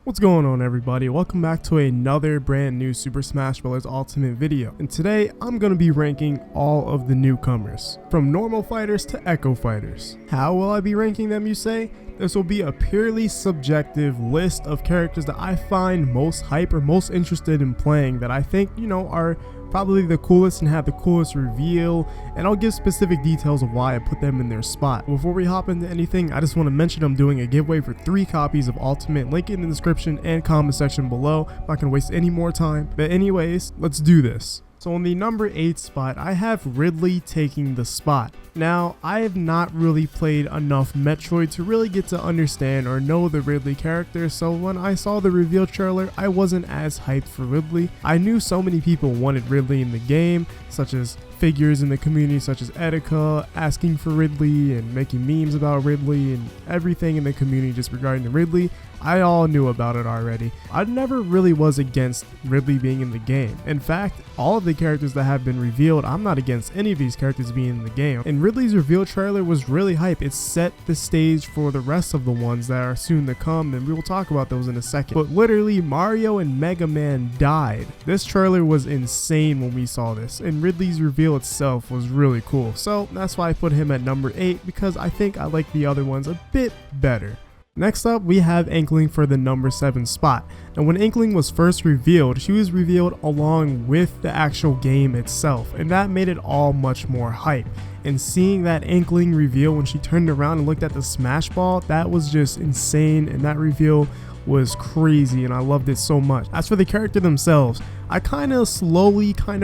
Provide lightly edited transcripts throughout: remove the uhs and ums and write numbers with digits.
What's going on, everybody? Welcome back to another brand new Super Smash Bros. Ultimate video. And today I'm going to be ranking all of the newcomers, from normal fighters to echo fighters. How will I be ranking them, you say? This will be a purely subjective list of characters that I find most hype or most interested in playing, that I think, are probably the coolest and have the coolest reveal, and I'll give specific details of why I put them in their spot. Before we hop into anything, I just want to mention I'm doing a giveaway for 3 copies of Ultimate, link in the description and comment section below. I'm not gonna waste any more time, but anyways, let's do this. So on the number 8 spot, I have Ridley taking the spot. Now, I have not really played enough Metroid to really get to understand or know the Ridley character, so when I saw the reveal trailer, I wasn't as hyped for Ridley. I knew so many people wanted Ridley in the game, such as figures in the community such as Etika asking for Ridley and making memes about Ridley and everything in the community just regarding the Ridley. I all knew about it already. I never really was against Ridley being in the game. In fact, all of the characters that have been revealed, I'm not against any of these characters being in the game. And Ridley's reveal trailer was really hype. It set the stage for the rest of the ones that are soon to come, and we will talk about those in a second. But literally, Mario and Mega Man died. This trailer was insane when we saw this, and Ridley's reveal itself was really cool. So that's why I put him at number 8, because I think I like the other ones a bit better. Next up, we have Inkling for the number 7 spot. Now, when Inkling was first revealed, she was revealed along with the actual game itself, and that made it all much more hype. And seeing that Inkling reveal when she turned around and looked at the Smash Ball, that was just insane, and that reveal was crazy, and I loved it so much. As for the character themselves, I kind of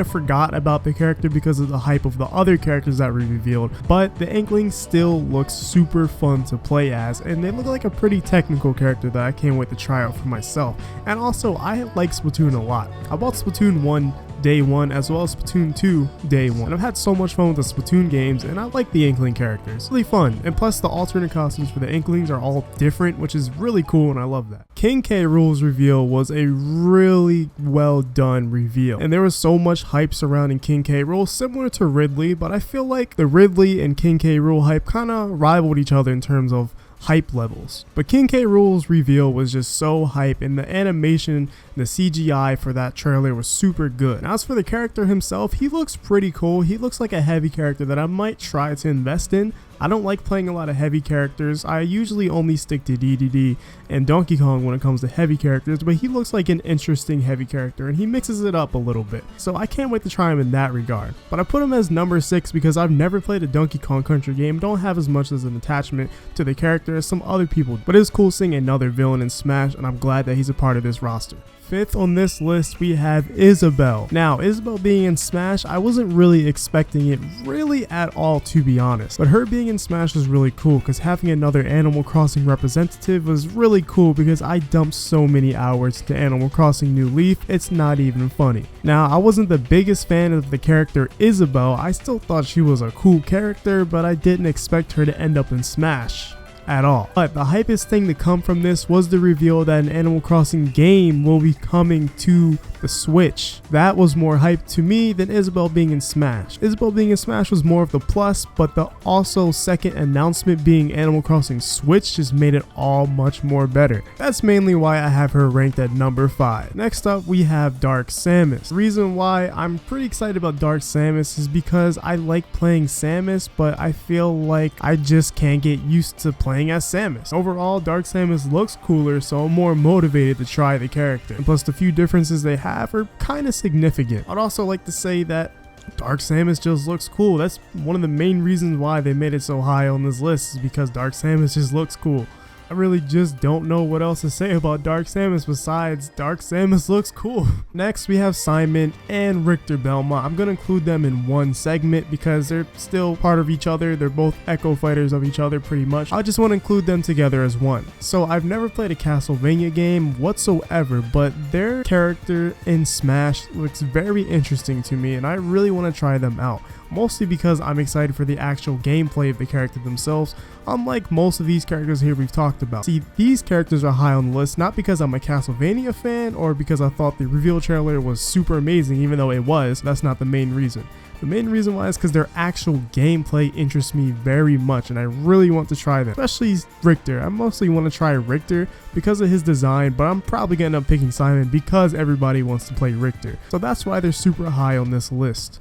forgot about the character because of the hype of the other characters that were revealed, but the Inkling still looks super fun to play as, and they look like a pretty technical character that I can't wait to try out for myself. And also, I like Splatoon a lot. I bought Splatoon 1 day 1 as well as Splatoon 2 day 1. I've had so much fun with the Splatoon games, and I like the Inkling characters. Really fun, and plus the alternate costumes for the Inklings are all different, which is really cool, and I love that. Kincaid rules reveal was a really well done reveal, and there was so much hype surrounding Kincaid rule, similar to Ridley, but I feel like the Ridley and Kincaid rule hype kind of rivaled each other in terms of hype levels. But Kincaid rules reveal was just so hype, and the animation, the CGI for that trailer was super good. Now, as for the character himself, he looks pretty cool. He looks like a heavy character that I might try to invest in. I don't like playing a lot of heavy characters. I usually only stick to DDD and Donkey Kong when it comes to heavy characters, but he looks like an interesting heavy character, and he mixes it up a little bit. So I can't wait to try him in that regard. But I put him as number 6 because I've never played a Donkey Kong Country game, don't have as much as an attachment to the character as some other people, but it is cool seeing another villain in Smash, and I'm glad that he's a part of this roster. 5th on this list, we have Isabel. Now, Isabel being in Smash, I wasn't really expecting it really at all, to be honest. But her being in Smash was really cool because having another Animal Crossing representative was really cool, because I dumped so many hours to Animal Crossing New Leaf, it's not even funny. Now, I wasn't the biggest fan of the character Isabel. I still thought she was a cool character, but I didn't expect her to end up in Smash at all. But the hypest thing to come from this was the reveal that an Animal Crossing game will be coming to the Switch. That was more hype to me than Isabel being in Smash. Isabel being in Smash was more of the plus, but the also second announcement being Animal Crossing Switch just made it all much more better. That's mainly why I have her ranked at number 5. Next up, we have Dark Samus. The reason why I'm pretty excited about Dark Samus is because I like playing Samus, but I feel like I just can't get used to playing as Samus. Overall, Dark Samus looks cooler, so I'm more motivated to try the character. And plus, the few differences they have are kind of significant. I'd also like to say that Dark Samus just looks cool. That's one of the main reasons why they made it so high on this list, is because Dark Samus just looks cool. I really just don't know what else to say about Dark Samus besides Dark Samus looks cool. Next, we have Simon and Richter Belmont. I'm going to include them in one segment because they're still part of each other. They're both echo fighters of each other pretty much. I just want to include them together as one. So I've never played a Castlevania game whatsoever, but their character in Smash looks very interesting to me, and I really want to try them out. mostly because I'm excited for the actual gameplay of the character themselves, unlike most of these characters here we've talked about. See, these characters are high on the list not because I'm a Castlevania fan or because I thought the reveal trailer was super amazing, even though it was. That's not the main reason. The main reason why is because their actual gameplay interests me very much, and I really want to try them, especially Richter. I mostly want to try Richter because of his design, but I'm probably going to end up picking Simon because everybody wants to play Richter. So that's why they're super high on this list.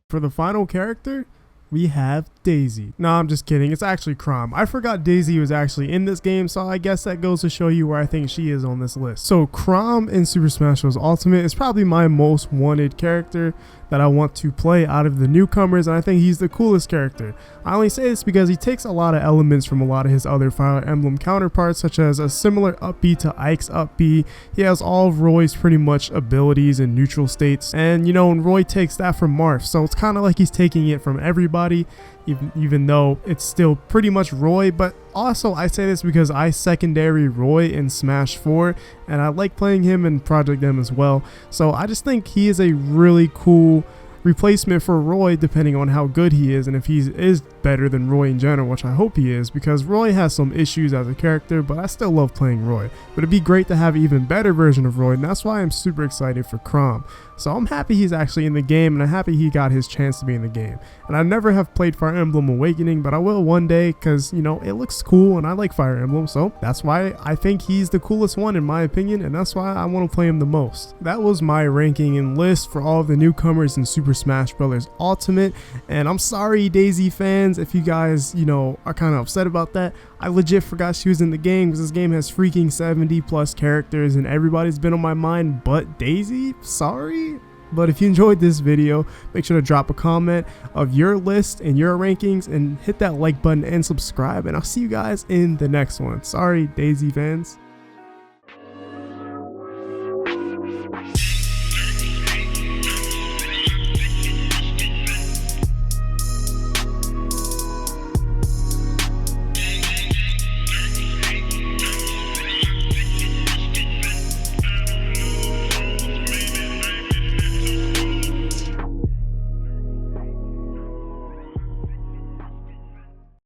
For the final character, we have Daisy. No, I'm just kidding. It's actually Chrom. I forgot Daisy was actually in this game, so I guess that goes to show you where I think she is on this list. So Chrom in Super Smash Bros. Ultimate is probably my most wanted character that I want to play out of the newcomers, and I think he's the coolest character. I only say this because he takes a lot of elements from a lot of his other Fire Emblem counterparts, such as a similar up B to Ike's up B. He has all of Roy's pretty much abilities in neutral states, and you know, and Roy takes that from Marth, so it's kind of like he's taking it from everybody, even though it's still pretty much Roy. But also I say this because I secondary Roy in Smash 4 and I like playing him in Project M as well, so I just think he is a really cool replacement for Roy depending on how good he is, and if he is better than Roy in general, which I hope he is, because Roy has some issues as a character, but I still love playing Roy. But it'd be great to have an even better version of Roy, and that's why I'm super excited for Chrom. So I'm happy he's actually in the game, and I'm happy he got his chance to be in the game. And I never have played Fire Emblem Awakening, but I will one day because, you know, it looks cool and I like Fire Emblem, so that's why I think he's the coolest one in my opinion, and that's why I want to play him the most. That was my ranking and list for all of the newcomers in Super Smash Bros. Ultimate, and I'm sorry Daisy fans if you guys, you know, are kind of upset about that. I legit forgot she was in the game because this game has freaking 70 plus characters and everybody's been on my mind but Daisy. Sorry. But if you enjoyed this video, make sure to drop a comment of your list and your rankings and hit that like button and subscribe, and I'll see you guys in the next one. Sorry Daisy fans.